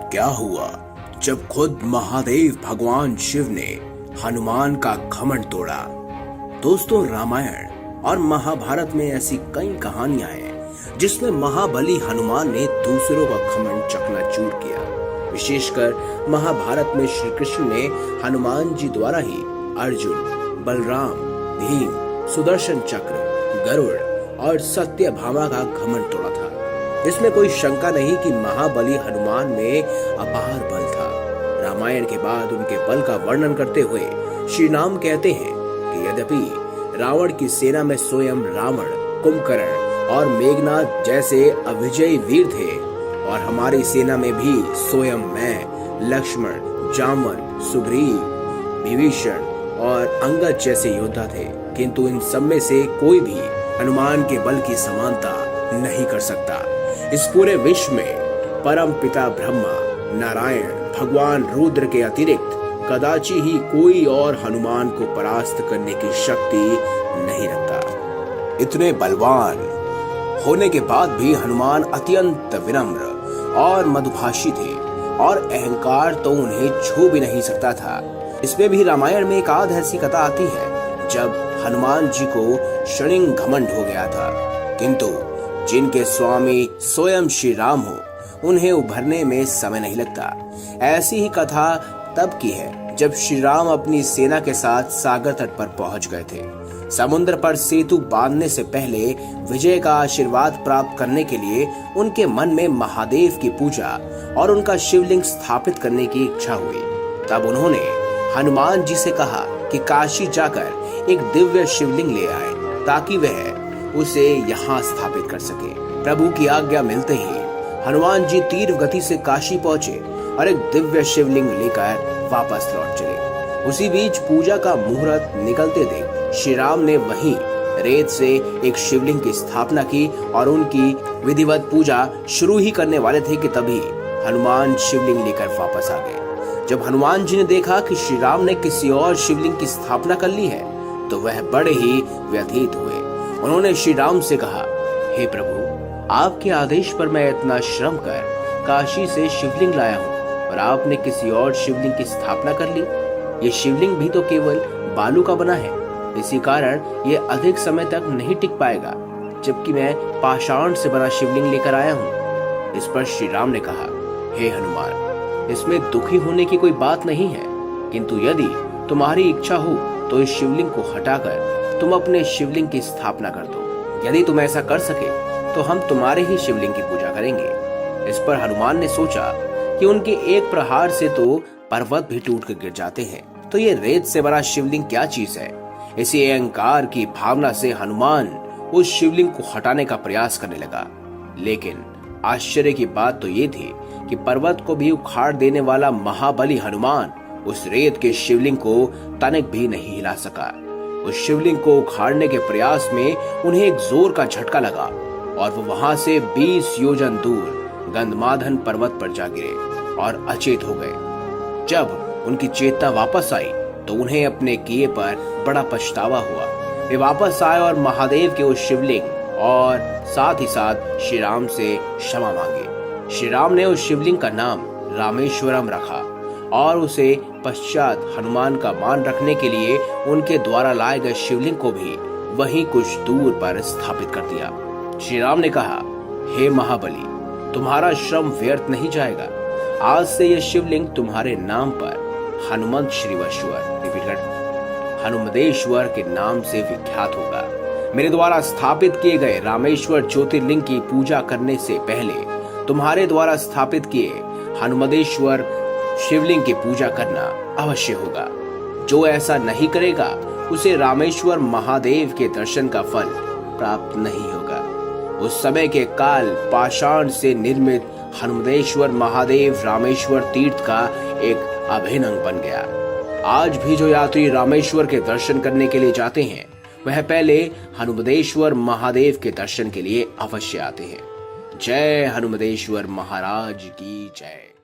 क्या हुआ जब खुद महादेव भगवान शिव ने हनुमान का घमंड तोड़ा। दोस्तों, रामायण और महाभारत में ऐसी कई कहानियां हैं जिसमें महाबली हनुमान ने दूसरों का घमंड चकनाचूर किया। विशेषकर महाभारत में श्री कृष्ण ने हनुमान जी द्वारा ही अर्जुन, बलराम, भीम, सुदर्शन चक्र, गरुड़ और सत्यभामा का घमंड तोड़ा था। इसमें कोई शंका नहीं कि महाबली हनुमान में अपार बल था। रामायण के बाद उनके बल का वर्णन करते हुए श्री राम कहते हैं कि यद्यपि रावण की सेना में स्वयं रावण, कुंभकर्ण और मेघनाद जैसे अविजयी वीर थे और हमारी सेना में भी स्वयं मैं, लक्ष्मण, जामवंत, सुग्रीव, विभीषण और अंगद जैसे योद्धा थे, किंतु इन सब में से कोई भी हनुमान के बल की समानता नहीं कर सकता। इस पूरे विश्व में परम पिता ब्रह्मा, नारायण, भगवान रुद्र के अतिरिक्त कदाचि ही कोई और हनुमान को परास्त करने की शक्ति नहीं रखता। इतने बलवान होने के बाद भी हनुमान अत्यंत विनम्र और मधुभाषी थे और अहंकार तो उन्हें छू भी नहीं सकता था। इसमें भी रामायण में एक आध ऐसी कथा आती है जब हनुमान जी को क्षणिक घमंड हो गया था, किंतु जिनके स्वामी स्वयं श्री राम हो उन्हें उभरने में समय नहीं लगता। ऐसी ही कथा तब की है जब श्री राम अपनी सेना के साथ सागर तट पर पहुंच गए थे। समुद्र पर सेतु बांधने से पहले विजय का आशीर्वाद प्राप्त करने के लिए उनके मन में महादेव की पूजा और उनका शिवलिंग स्थापित करने की इच्छा हुई। तब उन्होंने हनुमान जी से कहा कि काशी जाकर एक दिव्य शिवलिंग ले आए ताकि वह उसे यहाँ स्थापित कर सके। प्रभु की आज्ञा मिलते ही हनुमान जी तीव्र गति से काशी पहुंचे और एक दिव्य शिवलिंग लेकर वापस लौट चले। उसी बीच पूजा का मुहूर्त निकलते देख श्री राम ने वहीं रेत से एक शिवलिंग की स्थापना की और उनकी विधिवत पूजा शुरू ही करने वाले थे कि तभी हनुमान शिवलिंग लेकर वापस आ गए। जब हनुमान जी ने देखा कि श्री राम ने किसी और शिवलिंग की स्थापना कर ली है तो वह बड़े ही व्यथित हुए। उन्होंने श्री राम से कहा, हे प्रभु, आपके आदेश पर मैं इतना श्रम कर काशी से शिवलिंग लाया हूँ और आपने किसी और शिवलिंग की स्थापना कर ली। ये शिवलिंग भी तो केवल बालू का बना है, इसी कारण ये अधिक समय तक नहीं टिक पाएगा, जबकि मैं पाषाण से बना शिवलिंग लेकर आया हूँ। इस पर श्री राम ने कहा, हे हनुमान, इसमें दुखी होने की कोई बात नहीं है, किंतु यदि तुम्हारी इच्छा हो तो इस शिवलिंग को हटाकर तुम अपने शिवलिंग की स्थापना कर दो। यदि तुम ऐसा कर सके तो हम तुम्हारे ही शिवलिंग की पूजा करेंगे। इस पर हनुमान ने सोचा कि उनके एक प्रहार से तो पर्वत भी टूट कर गिर जाते हैं, तो ये रेत से बना शिवलिंग क्या चीज है। इसी अहंकार की भावना से हनुमान उस शिवलिंग को हटाने का प्रयास करने लगा, लेकिन आश्चर्य की बात तो ये थी कि पर्वत को भी उखाड़ देने वाला महाबली हनुमान उस रेत के शिवलिंग को तनिक भी नहीं हिला सका। उस शिवलिंग को उखाड़ने के प्रयास में उन्हें एक जोर का झटका लगा और वो वहां से 20 योजन दूर गंधमादन पर्वत पर जा गिरे और अचेत हो गए। जब उनकी चेतना वापस आई तो उन्हें अपने किए पर बड़ा पछतावा हुआ। वे वापस आए और महादेव के उस शिवलिंग और साथ ही साथ श्री राम से क्षमा मांगी। श्री राम ने उस शिवलिंग का नाम रामेश्वरम रखा और उसे पश्चात हनुमान का मान रखने के लिए उनके द्वारा लाए गए शिवलिंग को भी वहीं कुछ दूर पर स्थापित कर दिया। श्री राम ने कहा, हे महाबली, तुम्हारा श्रम व्यर्थ नहीं जाएगा। आज से यह शिवलिंग तुम्हारे नाम पर हनुमंत श्रीवश्वर हनुमदेश्वर के नाम से विख्यात होगा। मेरे द्वारा स्थापित किए गए रामेश्वर ज्योतिर्लिंग की पूजा करने से पहले तुम्हारे द्वारा स्थापित किए हनुमदेश्वर शिवलिंग की पूजा करना अवश्य होगा। जो ऐसा नहीं करेगा उसे रामेश्वर महादेव के दर्शन का फल प्राप्त नहीं होगा। उस समय के काल पाषाण से निर्मित हनुमदेश्वर महादेव रामेश्वर तीर्थ का एक अभिन्न अंग बन गया। आज भी जो यात्री रामेश्वर के दर्शन करने के लिए जाते हैं वह पहले हनुमदेश्वर महादेव के दर्शन के लिए अवश्य आते हैं। जय हनुमदेश्वर महाराज की जय।